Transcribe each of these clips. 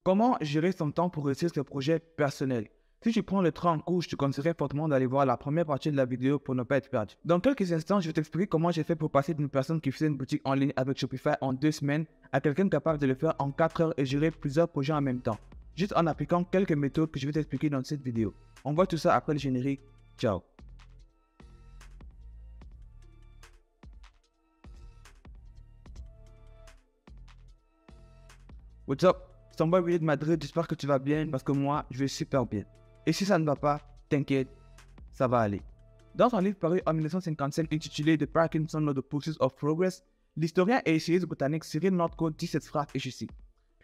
Comment gérer son temps pour réussir ses projets personnels? Si tu prends le train en cours, je te conseillerais fortement d'aller voir la première partie de la vidéo pour ne pas être perdu. Dans quelques instants, je vais t'expliquer comment j'ai fait pour passer d'une personne qui faisait une boutique en ligne avec Shopify en 2 semaines à quelqu'un capable de le faire en 4 heures et gérer plusieurs projets en même temps. Juste en appliquant quelques méthodes que je vais t'expliquer dans cette vidéo. On voit tout ça après le générique. Ciao! What's up? C'est ton boy Willy de Madrid, j'espère que tu vas bien parce que moi, je vais super bien. Et si ça ne va pas, t'inquiète, ça va aller. Dans un livre paru en 1955 intitulé The Parkinson of the Pursuit of Progress, l'historien et essayiste britannique Cyril Northcote dit cette phrase et je cite: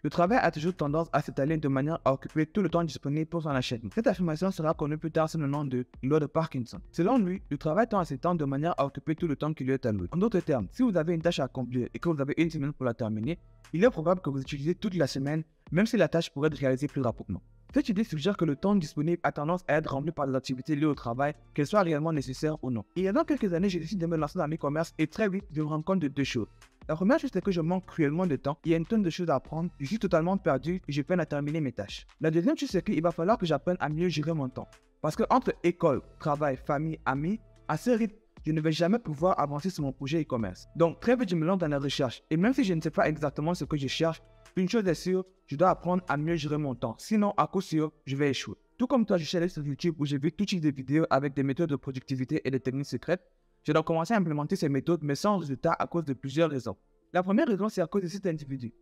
le travail a toujours tendance à s'étaler de manière à occuper tout le temps disponible pour son achèvement. Cette affirmation sera connue plus tard sous le nom de loi de Parkinson. Selon lui, le travail tend à s'étendre de manière à occuper tout le temps qui lui est alloué. En d'autres termes, si vous avez une tâche à accomplir et que vous avez une semaine pour la terminer, il est probable que vous utilisez toute la semaine, même si la tâche pourrait être réalisée plus rapidement. Cette idée suggère que le temps disponible a tendance à être rempli par des activités liées au travail, qu'elles soient réellement nécessaires ou non. Il y a donc quelques années, j'ai décidé de me lancer dans l'e-commerce et très vite, je me rends compte de deux choses. La première chose, c'est que je manque cruellement de temps, il y a une tonne de choses à apprendre, je suis totalement perdu et je peine à terminer mes tâches. La deuxième chose, c'est qu'il va falloir que j'apprenne à mieux gérer mon temps. Parce que entre école, travail, famille, amis, à ce rythme, je ne vais jamais pouvoir avancer sur mon projet e-commerce. Donc très vite, je me lance dans la recherche. Et même si je ne sais pas exactement ce que je cherche, une chose est sûre, je dois apprendre à mieux gérer mon temps. Sinon, à coup sûr, je vais échouer. Tout comme toi, je suis allé sur YouTube où j'ai vu tout type de vidéos avec des méthodes de productivité et des techniques secrètes. J'ai donc commencé à implémenter ces méthodes, mais sans résultat à cause de plusieurs raisons. La première raison, c'est à cause de cet individu.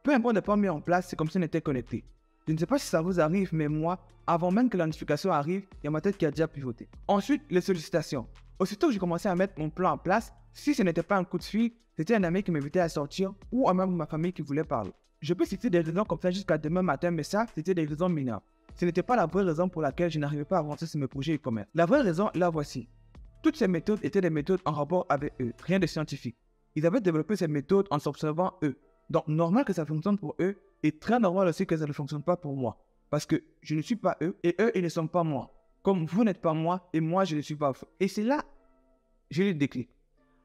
Peu importe le point mis en place, c'est comme si on était connecté. Je ne sais pas si ça vous arrive, mais moi, avant même que la notification arrive, il y a ma tête qui a déjà pivoté. Ensuite, les sollicitations. Aussitôt que j'ai commencé à mettre mon plan en place, si ce n'était pas un coup de fil, c'était un ami qui m'invitait à sortir ou un membre de ma famille qui voulait parler. Je peux citer des raisons comme ça jusqu'à demain matin, mais ça, c'était des raisons mineures. Ce n'était pas la vraie raison pour laquelle je n'arrivais pas à avancer sur mes projets e-commerce. La vraie raison, la voici. Toutes ces méthodes étaient des méthodes en rapport avec eux, rien de scientifique. Ils avaient développé ces méthodes en s'observant eux. Donc normal que ça fonctionne pour eux et très normal aussi que ça ne fonctionne pas pour moi. Parce que je ne suis pas eux et eux, ils ne sont pas moi. Comme vous n'êtes pas moi et moi, je ne suis pas vous. Et c'est là, j'ai eu le déclic.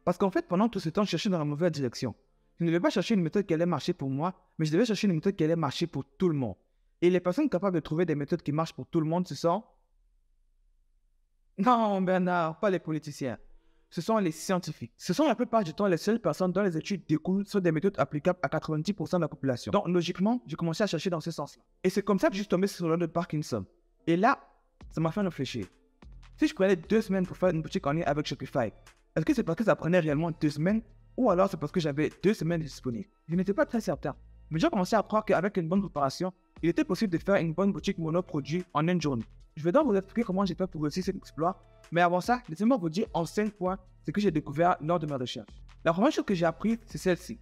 Parce qu'en fait, pendant tout ce temps, je cherchais dans la mauvaise direction. Je ne devais pas chercher une méthode qui allait marcher pour moi, mais je devais chercher une méthode qui allait marcher pour tout le monde. Et les personnes capables de trouver des méthodes qui marchent pour tout le monde, ce sont... Non, Bernard, pas les politiciens. Ce sont les scientifiques. Ce sont la plupart du temps les seules personnes dont les études découlent sur des méthodes applicables à 90% de la population. Donc logiquement, j'ai commencé à chercher dans ce sens-là. Et c'est comme ça que je suis tombé sur le nom de Parkinson. Et là, ça m'a fait réfléchir. Si je prenais 2 semaines pour faire une boutique en ligne avec Shopify, est-ce que c'est parce que ça prenait réellement 2 semaines ou alors c'est parce que j'avais 2 semaines disponibles? Je n'étais pas très certain. Mais j'ai commencé à croire qu'avec une bonne préparation, il était possible de faire une bonne boutique monoproduit en une journée. Je vais donc vous expliquer comment j'ai fait pour réussir cet exploit. Mais avant ça, laissez-moi vous dire en 5 points ce que j'ai découvert lors de ma recherche. La première chose que j'ai appris, c'est celle-ci.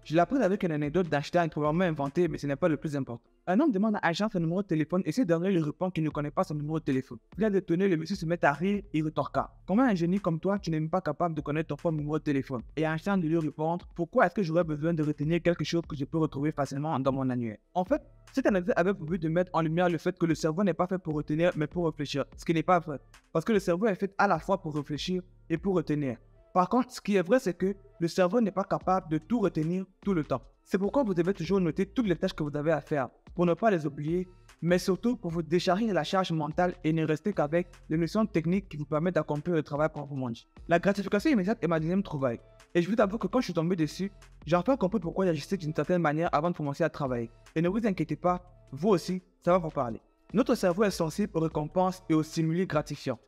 Je l'ai appris avec une anecdote d'acheteur probablement inventée, mais ce n'est pas le plus important. Un homme demande à un agent son numéro de téléphone et ce dernier lui répond qu'il ne connaît pas son numéro de téléphone. Bien détonné, le monsieur se met à rire et retorqua. Comment un génie comme toi, tu n'es même pas capable de connaître ton propre numéro de téléphone? Et Einstein de lui répondre: pourquoi est-ce que j'aurais besoin de retenir quelque chose que je peux retrouver facilement dans mon annuaire? En fait, cette anecdote avait pour but de mettre en lumière le fait que le cerveau n'est pas fait pour retenir, mais pour réfléchir. Ce qui n'est pas vrai. Parce que le cerveau est fait à la fois pour réfléchir et pour retenir. Par contre, ce qui est vrai, c'est que le cerveau n'est pas capable de tout retenir tout le temps. C'est pourquoi vous devez toujours noter toutes les tâches que vous avez à faire, pour ne pas les oublier, mais surtout pour vous décharger de la charge mentale et ne rester qu'avec les notions techniques qui vous permettent d'accomplir le travail proprement dit. La gratification immédiate est ma deuxième trouvaille. Et je vous avoue que quand je suis tombé dessus, j'ai enfin compris pourquoi j'agissais d'une certaine manière avant de commencer à travailler. Et ne vous inquiétez pas, vous aussi, ça va vous parler. Notre cerveau est sensible aux récompenses et aux stimuli gratifiants.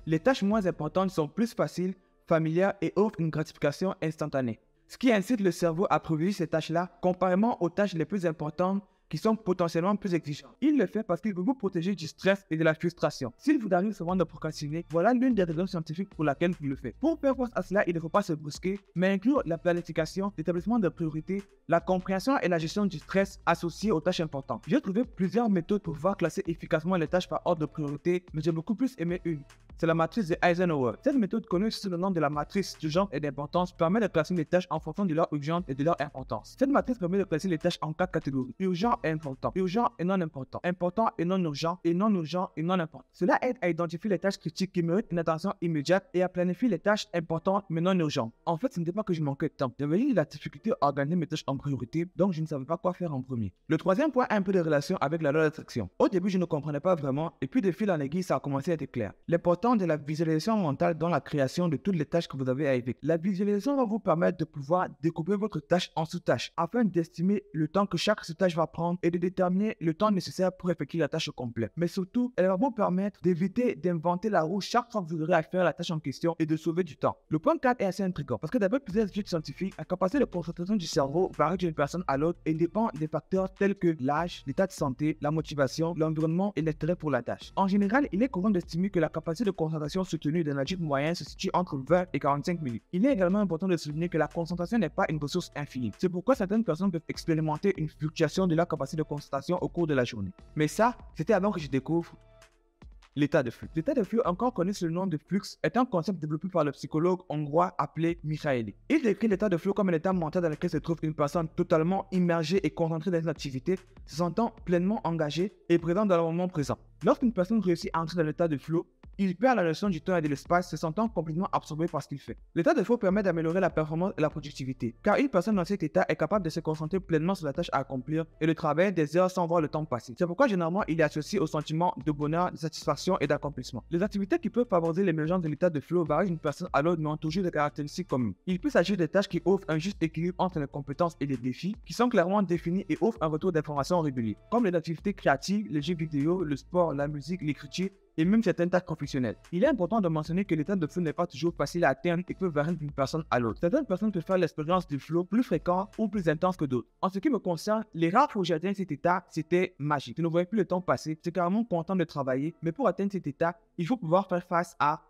Les tâches moins importantes sont plus faciles, familières et offrent une gratification instantanée. Ce qui incite le cerveau à privilégier ces tâches-là comparément aux tâches les plus importantes qui sont potentiellement plus exigeantes. Il le fait parce qu'il veut vous protéger du stress et de la frustration. S'il vous arrive souvent de procrastiner, voilà l'une des raisons scientifiques pour laquelle vous le faites. Pour faire face à cela, il ne faut pas se brusquer, mais inclure la planification, l'établissement de priorités, la compréhension et la gestion du stress associés aux tâches importantes. J'ai trouvé plusieurs méthodes pour pouvoir classer efficacement les tâches par ordre de priorité, mais j'ai beaucoup plus aimé une. c'est la matrice de Eisenhower. Cette méthode connue sous le nom de la matrice d'urgence et d'importance permet de classer les tâches en fonction de leur urgence et de leur importance. Cette matrice permet de classer les tâches en 4 catégories: urgent et important, urgent et non important, important et non urgent et non urgent et non important. Cela aide à identifier les tâches critiques qui méritent une attention immédiate et à planifier les tâches importantes mais non urgentes. En fait, ce n'était pas que je manquais de temps. J'avais eu la difficulté à organiser mes tâches en priorité, donc je ne savais pas quoi faire en premier. Le troisième point a un peu de relation avec la loi d'attraction. Au début, je ne comprenais pas vraiment, et puis de fil en aiguille, ça a commencé à être clair. L'important de la visualisation mentale dans la création de toutes les tâches que vous avez à effectuer. La visualisation va vous permettre de pouvoir découper votre tâche en sous-tâches afin d'estimer le temps que chaque sous-tâche va prendre et de déterminer le temps nécessaire pour effectuer la tâche complète. Mais surtout, elle va vous permettre d'éviter d'inventer la roue chaque fois que vous aurez à faire la tâche en question et de sauver du temps. Le point 4 est assez intriguant parce que d'après plusieurs études scientifiques, la capacité de concentration du cerveau varie d'une personne à l'autre et dépend des facteurs tels que l'âge, l'état de santé, la motivation, l'environnement et l'intérêt pour la tâche. En général, il est courant d'estimer que la capacité de concentration soutenue d'un adulte moyen se situe entre 20 et 45 minutes. Il est également important de souligner que la concentration n'est pas une ressource infinie. C'est pourquoi certaines personnes peuvent expérimenter une fluctuation de leur capacité de concentration au cours de la journée. Mais ça, c'était avant que je découvre l'état de flux. L'état de flux, encore connu sous le nom de flux, est un concept développé par le psychologue hongrois appelé Mihaly. Il décrit l'état de flux comme un état mental dans lequel se trouve une personne totalement immergée et concentrée dans une activité, se sentant pleinement engagée et présente dans le moment présent. Lorsqu'une personne réussit à entrer dans l'état de flux, il perd la notion du temps et de l'espace, se sentant complètement absorbé par ce qu'il fait. L'état de flow permet d'améliorer la performance et la productivité, car une personne dans cet état est capable de se concentrer pleinement sur la tâche à accomplir et de travailler des heures sans voir le temps passer. C'est pourquoi généralement il est associé au sentiment de bonheur, de satisfaction et d'accomplissement. Les activités qui peuvent favoriser l'émergence de l'état de flow varient d'une personne à l'autre mais ont toujours des caractéristiques communes. Il peut s'agir de tâches qui offrent un juste équilibre entre les compétences et les défis, qui sont clairement définis et offrent un retour d'information régulier, comme les activités créatives, les jeux vidéo, le sport, la musique, l'écriture, et même certaines tâches professionnelles. Il est important de mentionner que l'état de flow n'est pas toujours facile à atteindre et peut varier d'une personne à l'autre. Certaines personnes peuvent faire l'expérience du flow plus fréquent ou plus intense que d'autres. En ce qui me concerne, les rares fois où j'ai atteint cet état, c'était magique. Je ne voyais plus le temps passer, j'étais carrément content de travailler, mais pour atteindre cet état, il faut pouvoir faire face à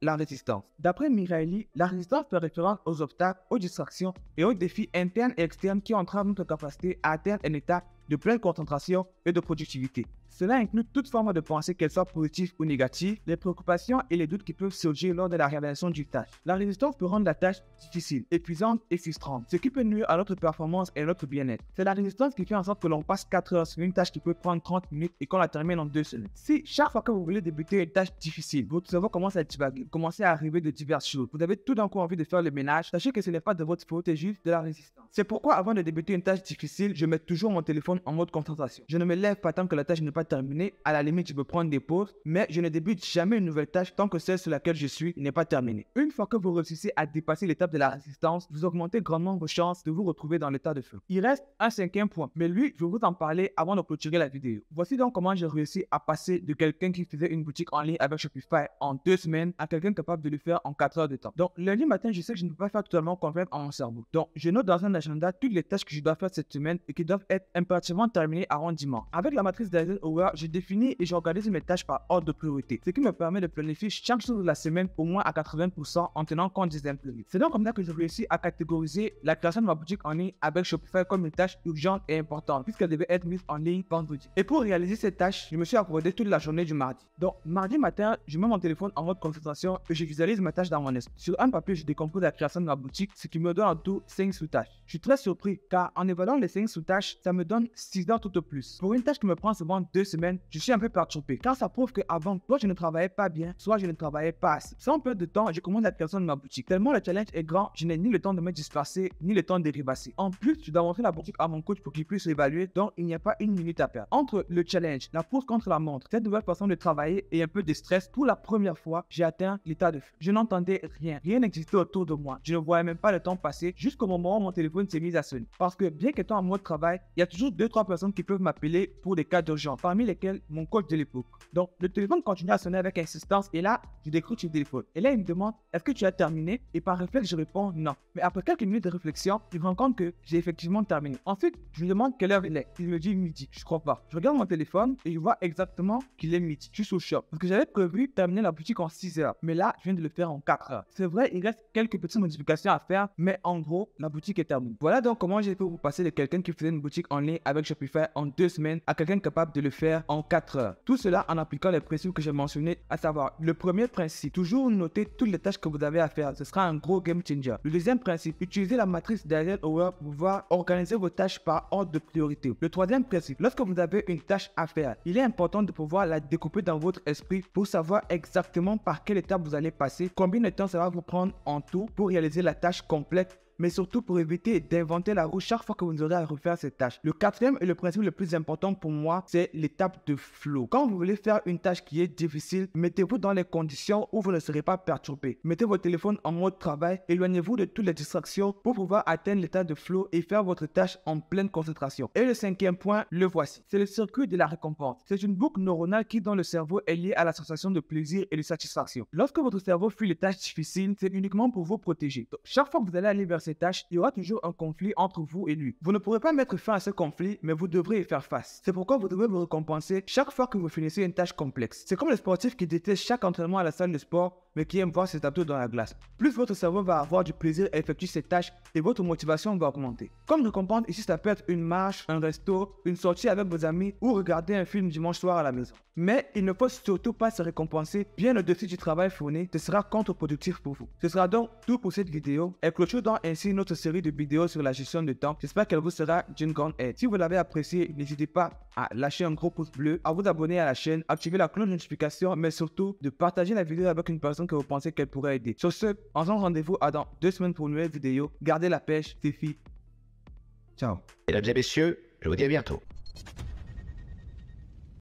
la résistance. D'après Mihaly, la résistance fait référence aux obstacles, aux distractions et aux défis internes et externes qui entravent notre capacité à atteindre un état de pleine concentration et de productivité. Cela inclut toute forme de pensée, qu'elle soit positive ou négative, les préoccupations et les doutes qui peuvent surgir lors de la réalisation d'une tâche. La résistance peut rendre la tâche difficile, épuisante et frustrante, ce qui peut nuire à notre performance et à notre bien-être. C'est la résistance qui fait en sorte que l'on passe 4 heures sur une tâche qui peut prendre 30 minutes et qu'on la termine en 2 semaines. Si chaque fois que vous voulez débuter une tâche difficile, votre cerveau commence à divaguer, commencez à arriver de diverses choses, vous avez tout d'un coup envie de faire le ménage, sachez que ce n'est pas de votre faute, c'est juste de la résistance. C'est pourquoi avant de débuter une tâche difficile, je mets toujours mon téléphone en mode concentration. Je ne me lève pas tant que la tâche n'est pas terminée. À la limite, je peux prendre des pauses, mais je ne débute jamais une nouvelle tâche tant que celle sur laquelle je suis n'est pas terminée. Une fois que vous réussissez à dépasser l'étape de la résistance, vous augmentez grandement vos chances de vous retrouver dans l'état de feu. Il reste un cinquième point, mais lui, je vais vous en parler avant de clôturer la vidéo. Voici donc comment j'ai réussi à passer de quelqu'un qui faisait une boutique en ligne avec Shopify en 2 semaines à quelqu'un capable de le faire en 4 heures de temps. Donc, lundi matin, je sais que je ne peux pas faire totalement confiance en mon cerveau. Donc, je note dans un agenda toutes les tâches que je dois faire cette semaine et qui doivent être impérativement terminées avant dimanche. Avec la matrice d'Eisenhower, je définis et j'organise mes tâches par ordre de priorité, ce qui me permet de planifier chaque jour de la semaine au moins à 80% en tenant compte des imprévus. C'est donc comme ça que j'ai réussi à catégoriser la création de ma boutique en ligne avec Shopify comme une tâche urgente et importante puisqu'elle devait être mise en ligne vendredi. Et pour réaliser cette tâche, je me suis accordé toute la journée du mardi. Donc, mardi matin, je mets mon téléphone en mode concentration et je visualise ma tâche dans mon esprit. Sur un papier, je décompose la création de ma boutique, ce qui me donne en tout 5 sous-tâches. Je suis très surpris car en évaluant les 5 sous-tâches, ça me donne 6 heures tout au plus. Pour une tâche qui me prend souvent 2 semaines, je suis un peu perturbé car ça prouve qu'avant, soit je ne travaillais pas bien, soit je ne travaillais pas assez. Sans perdre de temps, je commence la création de ma boutique. Tellement le challenge est grand, je n'ai ni le temps de me disperser, ni le temps de rêvasser. En plus, je dois montrer la boutique à mon coach pour qu'il puisse l'évaluer, donc il n'y a pas une minute à perdre. Entre le challenge, la course contre la montre, cette nouvelle façon de travailler et un peu de stress, pour la première fois, j'ai atteint l'état de feu. Je n'entendais rien, rien n'existait autour de moi. Je ne voyais même pas le temps passer jusqu'au moment où mon téléphone s'est mis à sonner. Parce que bien qu'étant en mode travail, il y a toujours 2-3 personnes qui peuvent m'appeler pour des cas d'urgence, parmi lesquels mon coach de l'époque. Donc le téléphone continue à sonner avec insistance et là, je décroche le téléphone. Et là, il me demande, est-ce que tu as terminé? Et par réflexe, je réponds non. Mais après quelques minutes de réflexion, je me rends compte que j'ai effectivement terminé. Ensuite, je lui demande quelle heure il est. Il me dit midi. Je crois pas. Je regarde mon téléphone et je vois exactement qu'il est midi. Je suis sous le choc. Parce que j'avais prévu terminer la boutique en 6 heures. Mais là, je viens de le faire en 4 heures. C'est vrai, il reste quelques petites modifications à faire, mais en gros, la boutique est terminée. Voilà donc comment j'ai fait pour passer de quelqu'un qui faisait une boutique en ligne avec avec Shopify en 2 semaines à quelqu'un capable de le faire en 4 heures. Tout cela en appliquant les principes que j'ai mentionnés, à savoir le premier principe, toujours noter toutes les tâches que vous avez à faire. Ce sera un gros game changer. Le deuxième principe, utilisez la matrice d'Eisenhower pour pouvoir organiser vos tâches par ordre de priorité. Le troisième principe, lorsque vous avez une tâche à faire, il est important de pouvoir la découper dans votre esprit pour savoir exactement par quelle étape vous allez passer, combien de temps ça va vous prendre en tout pour réaliser la tâche complète, mais surtout pour éviter d'inventer la roue chaque fois que vous aurez à refaire cette tâche. Le quatrième et le principe le plus important pour moi, c'est l'étape de flow. Quand vous voulez faire une tâche qui est difficile, mettez-vous dans les conditions où vous ne serez pas perturbé. Mettez votre téléphone en mode travail, éloignez-vous de toutes les distractions pour pouvoir atteindre l'état de flow et faire votre tâche en pleine concentration. Et le cinquième point, le voici. C'est le circuit de la récompense. C'est une boucle neuronale qui dans le cerveau est liée à la sensation de plaisir et de satisfaction. Lorsque votre cerveau fuit les tâches difficiles, c'est uniquement pour vous protéger. Donc, chaque fois que vous allez aller vers ces tâches, il y aura toujours un conflit entre vous et lui. Vous ne pourrez pas mettre fin à ce conflit, mais vous devrez y faire face. C'est pourquoi vous devez vous récompenser chaque fois que vous finissez une tâche complexe. C'est comme les sportifs qui détestent chaque entraînement à la salle de sport, mais qui aiment voir ses abdos dans la glace. Plus votre cerveau va avoir du plaisir à effectuer ces tâches et votre motivation va augmenter. Comme récompense, ici ça peut être une marche, un resto, une sortie avec vos amis ou regarder un film dimanche soir à la maison. Mais il ne faut surtout pas se récompenser bien au-dessus du travail fourni, ce sera contre-productif pour vous. Ce sera donc tout pour cette vidéo. Elle clôture donc ainsi notre série de vidéos sur la gestion de temps. J'espère qu'elle vous sera d'une grande aide. Si vous l'avez apprécié, n'hésitez pas à lâcher un gros pouce bleu, à vous abonner à la chaîne, activer la cloche de notification, mais surtout de partager la vidéo avec une personne que vous pensez qu'elle pourrait aider. Sur ce, on se donne rendez-vous à dans 2 semaines pour une nouvelle vidéo. Gardez la pêche, c'est fini. Ciao. Mesdames et messieurs, je vous dis à bientôt.